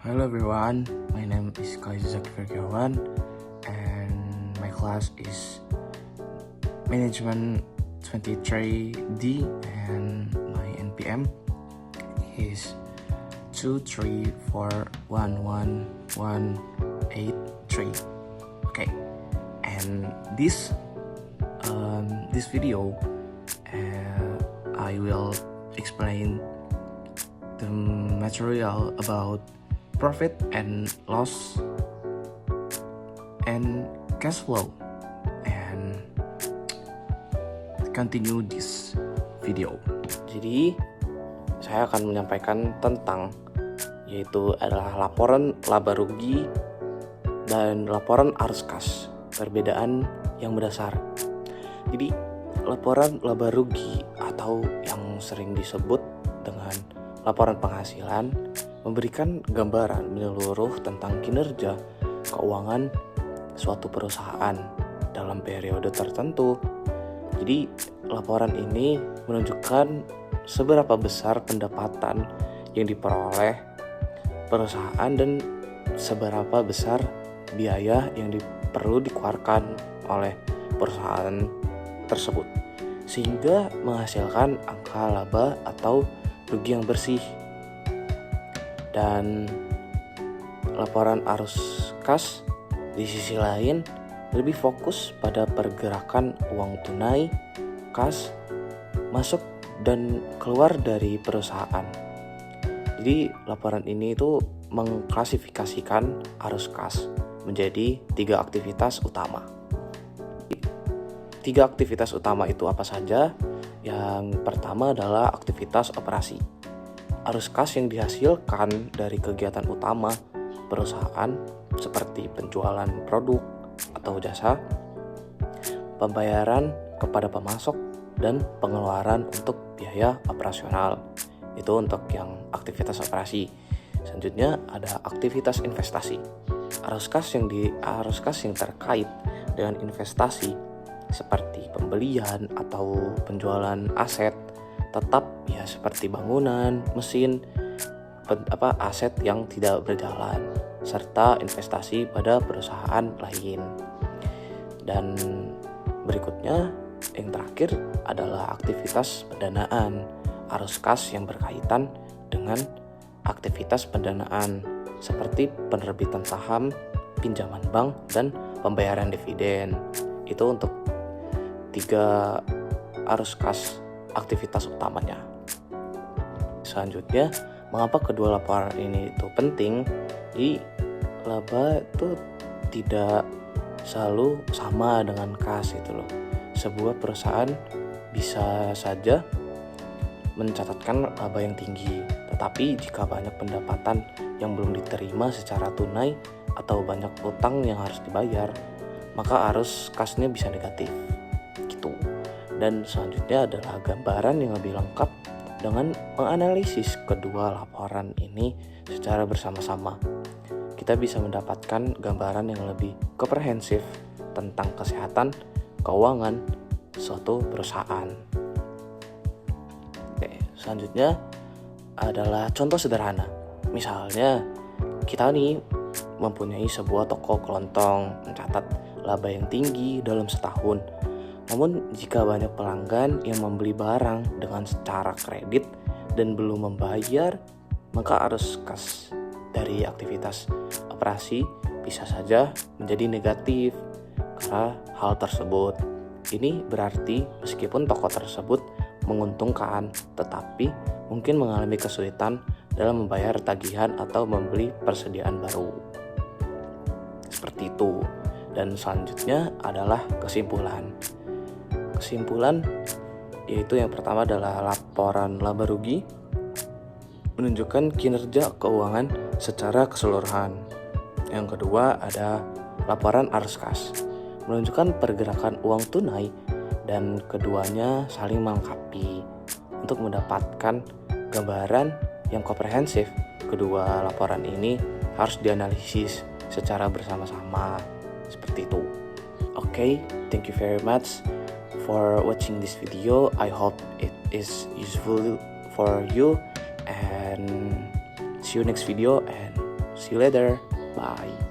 Hello everyone, my name is Kaizak Fergawan and my class is Management 23D and my NPM is 2341183. Okay, and this video I will explain the material about profit and loss and cash flow, and continue this video. Jadi saya akan menyampaikan tentang yaitu adalah laporan laba rugi dan laporan arus kas, perbedaan yang mendasar. Jadi laporan laba rugi atau yang sering disebut dengan laporan penghasilan memberikan gambaran menyeluruh tentang kinerja keuangan suatu perusahaan dalam periode tertentu. Jadi laporan ini menunjukkan seberapa besar pendapatan yang diperoleh perusahaan dan seberapa besar biaya yang perlu dikeluarkan oleh perusahaan tersebut, sehingga menghasilkan angka laba atau rugi yang bersih. Dan laporan arus kas di sisi lain lebih fokus pada pergerakan uang tunai, kas, masuk dan keluar dari perusahaan. Jadi laporan ini itu mengklasifikasikan arus kas menjadi 3 aktivitas utama. 3 aktivitas utama itu apa saja? Yang pertama adalah aktivitas operasi. Arus kas yang dihasilkan dari kegiatan utama perusahaan seperti penjualan produk atau jasa, pembayaran kepada pemasok, dan pengeluaran untuk biaya operasional. Itu untuk yang aktivitas operasi. Selanjutnya ada aktivitas investasi. Arus kas yang terkait dengan investasi seperti pembelian atau penjualan aset tetap ya seperti bangunan, mesin, aset yang tidak berjalan, serta investasi pada perusahaan lain. Dan berikutnya yang terakhir adalah aktivitas pendanaan. Arus kas yang berkaitan dengan aktivitas pendanaan seperti penerbitan saham, pinjaman bank, dan pembayaran dividen. Itu untuk 3 arus kas aktivitas utamanya. Selanjutnya, mengapa kedua laporan ini itu penting? Jadi laba itu tidak selalu sama dengan kas itu loh. Sebuah perusahaan bisa saja mencatatkan laba yang tinggi, tetapi jika banyak pendapatan yang belum diterima secara tunai atau banyak utang yang harus dibayar, maka arus kasnya bisa negatif. Gitu. Dan selanjutnya adalah gambaran yang lebih lengkap dengan menganalisis kedua laporan ini secara bersama-sama. Kita bisa mendapatkan gambaran yang lebih komprehensif tentang kesehatan keuangan suatu perusahaan. Oke, selanjutnya adalah contoh sederhana. Misalnya kita nih mempunyai sebuah toko kelontong mencatat laba yang tinggi dalam setahun. Namun jika banyak pelanggan yang membeli barang dengan secara kredit dan belum membayar, maka arus kas dari aktivitas operasi bisa saja menjadi negatif karena hal tersebut. Ini berarti meskipun toko tersebut menguntungkan, tetapi mungkin mengalami kesulitan dalam membayar tagihan atau membeli persediaan baru. Seperti itu. Dan selanjutnya adalah kesimpulan. Kesimpulan yaitu yang pertama adalah laporan laba rugi menunjukkan kinerja keuangan secara keseluruhan. Yang kedua ada laporan arus kas menunjukkan pergerakan uang tunai, dan keduanya saling melengkapi untuk mendapatkan gambaran yang komprehensif. Kedua laporan ini harus dianalisis secara bersama-sama seperti itu. Okay, thank you very much for watching this video. I hope it is useful for you, and see you next video, and See you later. Bye.